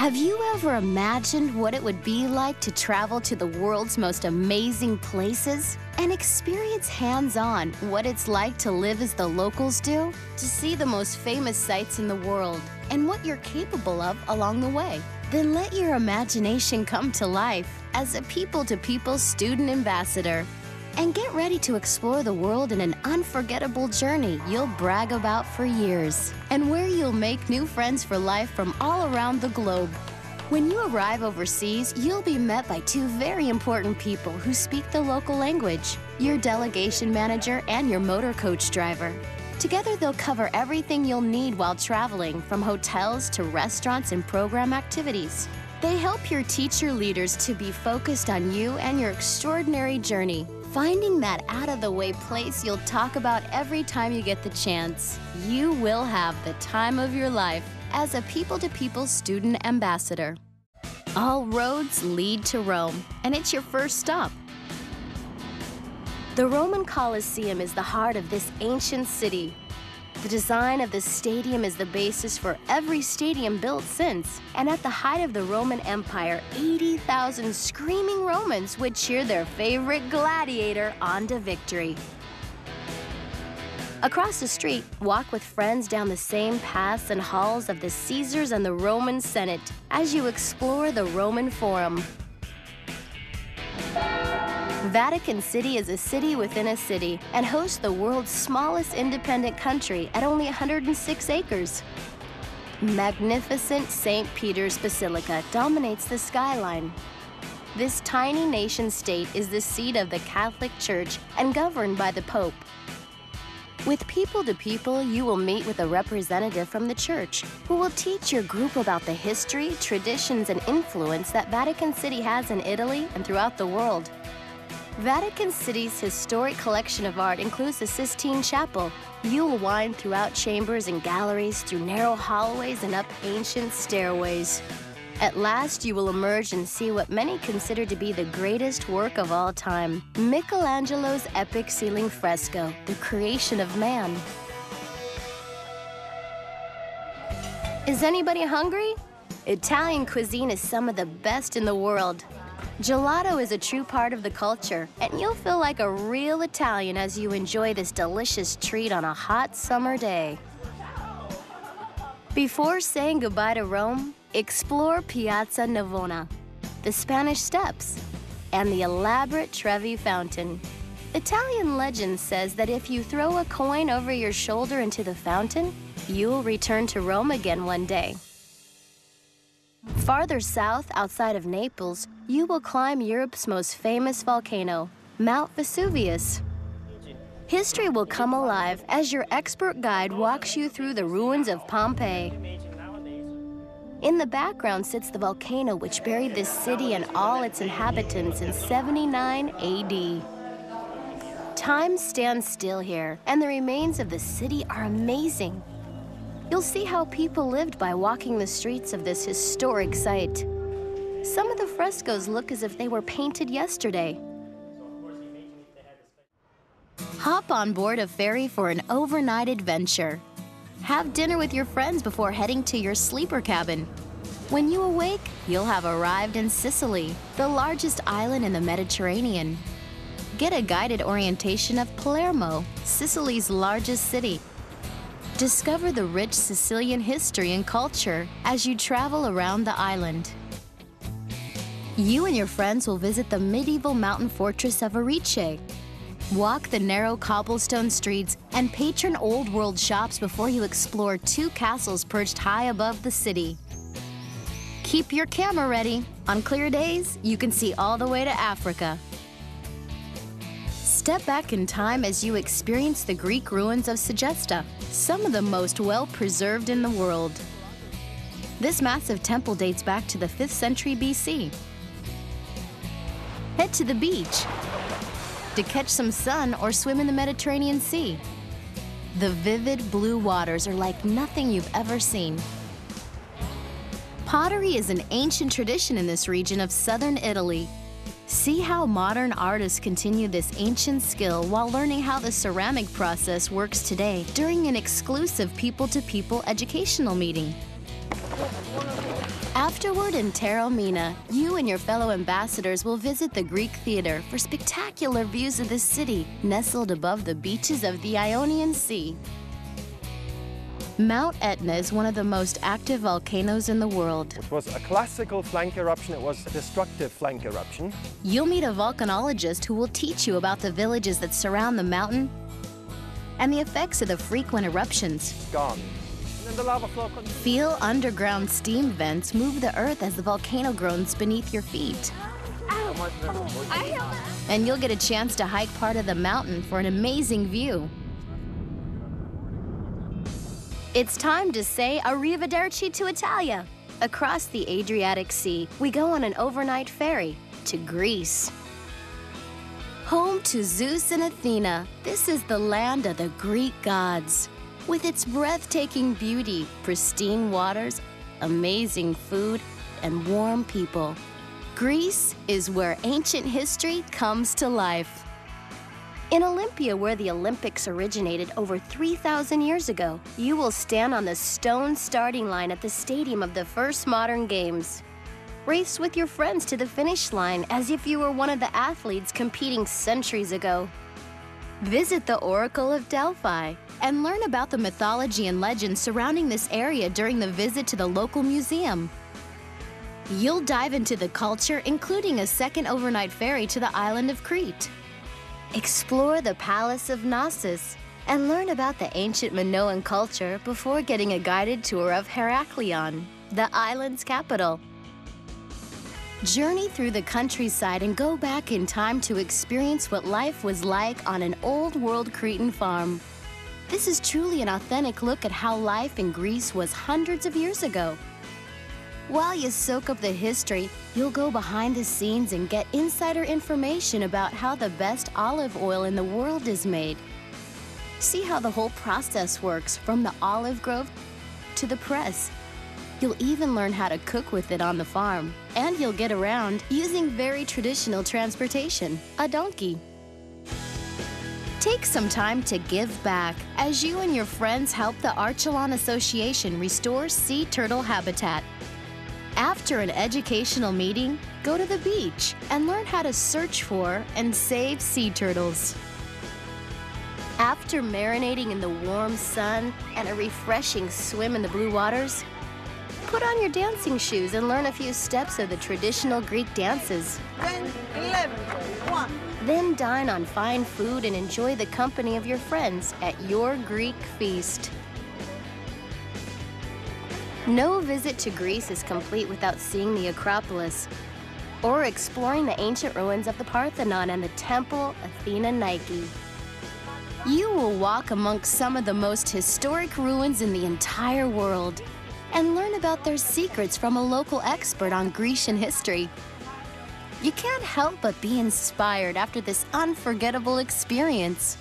Have you ever imagined what it would be like to travel to the world's most amazing places and experience hands-on what it's like to live as the locals do? To see the most famous sights in the world and what you're capable of along the way? Then let your imagination come to life as a people-to-people student ambassador. And get ready to explore the world in an unforgettable journey you'll brag about for years, and where you'll make new friends for life from all around the globe. When you arrive overseas, you'll be met by two very important people who speak the local language, your delegation manager and your motor coach driver. Together, they'll cover everything you'll need while traveling, from hotels to restaurants and program activities. They help your teacher leaders to be focused on you and your extraordinary journey, finding that out-of-the-way place you'll talk about every time you get the chance. You will have the time of your life as a people-to-people student ambassador. All roads lead to Rome, and it's your first stop. The Roman Colosseum is the heart of this ancient city. The design of the stadium is the basis for every stadium built since, and at the height of the Roman Empire, 80,000 screaming Romans would cheer their favorite gladiator on to victory. Across the street, walk with friends down the same paths and halls of the Caesars and the Roman Senate as you explore the Roman Forum. Vatican City is a city within a city and hosts the world's smallest independent country at only 106 acres. Magnificent St. Peter's Basilica dominates the skyline. This tiny nation-state is the seat of the Catholic Church and governed by the Pope. With people-to-people, you will meet with a representative from the church who will teach your group about the history, traditions, and influence that Vatican City has in Italy and throughout the world. Vatican City's historic collection of art includes the Sistine Chapel. You'll wind throughout chambers and galleries, through narrow hallways and up ancient stairways. At last, you will emerge and see what many consider to be the greatest work of all time, Michelangelo's epic ceiling fresco, The Creation of Man. Is anybody hungry? Italian cuisine is some of the best in the world. Gelato is a true part of the culture, and you'll feel like a real Italian as you enjoy this delicious treat on a hot summer day. Before saying goodbye to Rome, explore Piazza Navona, the Spanish Steps, and the elaborate Trevi Fountain. Italian legend says that if you throw a coin over your shoulder into the fountain, you'll return to Rome again one day. Farther south, outside of Naples, you will climb Europe's most famous volcano, Mount Vesuvius. History will come alive as your expert guide walks you through the ruins of Pompeii. In the background sits the volcano which buried this city and all its inhabitants in 79 AD. Time stands still here, and the remains of the city are amazing. You'll see how people lived by walking the streets of this historic site. Some of the frescoes look as if they were painted yesterday. Hop on board a ferry for an overnight adventure. Have dinner with your friends before heading to your sleeper cabin. When you awake, you'll have arrived in Sicily, the largest island in the Mediterranean. Get a guided orientation of Palermo, Sicily's largest city. Discover the rich Sicilian history and culture as you travel around the island. You and your friends will visit the medieval mountain fortress of Arice. Walk the narrow cobblestone streets and patron old-world shops before you explore two castles perched high above the city. Keep your camera ready. On clear days, you can see all the way to Africa. Step back in time as you experience the Greek ruins of Segesta, some of the most well-preserved in the world. This massive temple dates back to the 5th century BC. Head to the beach to catch some sun or swim in the Mediterranean Sea. The vivid blue waters are like nothing you've ever seen. Pottery is an ancient tradition in this region of southern Italy. See how modern artists continue this ancient skill while learning how the ceramic process works today during an exclusive people-to-people educational meeting. Afterward in Taormina, you and your fellow ambassadors will visit the Greek theater for spectacular views of the city, nestled above the beaches of the Ionian Sea. Mount Etna is one of the most active volcanoes in the world. It was a classical flank eruption. It was a destructive flank eruption. You'll meet a volcanologist who will teach you about the villages that surround the mountain and the effects of the frequent eruptions. It's gone. And then the lava flow continues. Feel underground steam vents move the earth as the volcano groans beneath your feet. And you'll get a chance to hike part of the mountain for an amazing view. It's time to say arrivederci to Italia. Across the Adriatic Sea, we go on an overnight ferry to Greece. Home to Zeus and Athena, this is the land of the Greek gods. With its breathtaking beauty, pristine waters, amazing food, and warm people, Greece is where ancient history comes to life. In Olympia, where the Olympics originated over 3,000 years ago, you will stand on the stone starting line at the stadium of the first modern games. Race with your friends to the finish line as if you were one of the athletes competing centuries ago. Visit the Oracle of Delphi and learn about the mythology and legends surrounding this area during the visit to the local museum. You'll dive into the culture, including a second overnight ferry to the island of Crete. Explore the Palace of Knossos and learn about the ancient Minoan culture before getting a guided tour of Heraklion, the island's capital. Journey through the countryside and go back in time to experience what life was like on an old-world Cretan farm. This is truly an authentic look at how life in Greece was hundreds of years ago. While you soak up the history, you'll go behind the scenes and get insider information about how the best olive oil in the world is made. See how the whole process works, from the olive grove to the press. You'll even learn how to cook with it on the farm. And you'll get around using very traditional transportation, a donkey. Take some time to give back as you and your friends help the Archelon Association restore sea turtle habitat. After an educational meeting, go to the beach and learn how to search for and save sea turtles. After marinating in the warm sun and a refreshing swim in the blue waters, put on your dancing shoes and learn a few steps of the traditional Greek dances. 10, 11, 1. Then dine on fine food and enjoy the company of your friends at your Greek feast. No visit to Greece is complete without seeing the Acropolis or exploring the ancient ruins of the Parthenon and the Temple Athena Nike. You will walk amongst some of the most historic ruins in the entire world and learn about their secrets from a local expert on Grecian history. You can't help but be inspired after this unforgettable experience.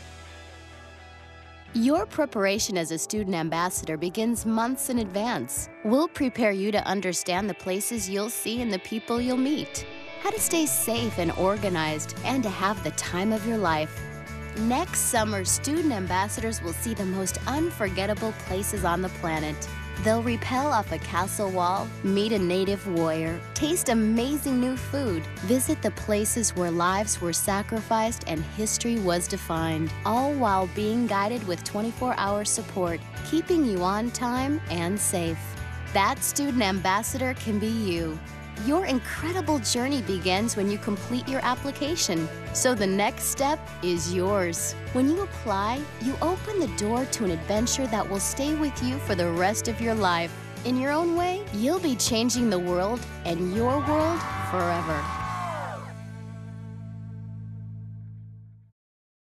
Your preparation as a student ambassador begins months in advance. We'll prepare you to understand the places you'll see and the people you'll meet, how to stay safe and organized, and to have the time of your life. Next summer, student ambassadors will see the most unforgettable places on the planet. They'll rappel off a castle wall, meet a native warrior, taste amazing new food, visit the places where lives were sacrificed and history was defined, all while being guided with 24-hour support, keeping you on time and safe. That student ambassador can be you. Your incredible journey begins when you complete your application, so the next step is yours. When you apply, you open the door to an adventure that will stay with you for the rest of your life. In your own way, you'll be changing the world and your world forever.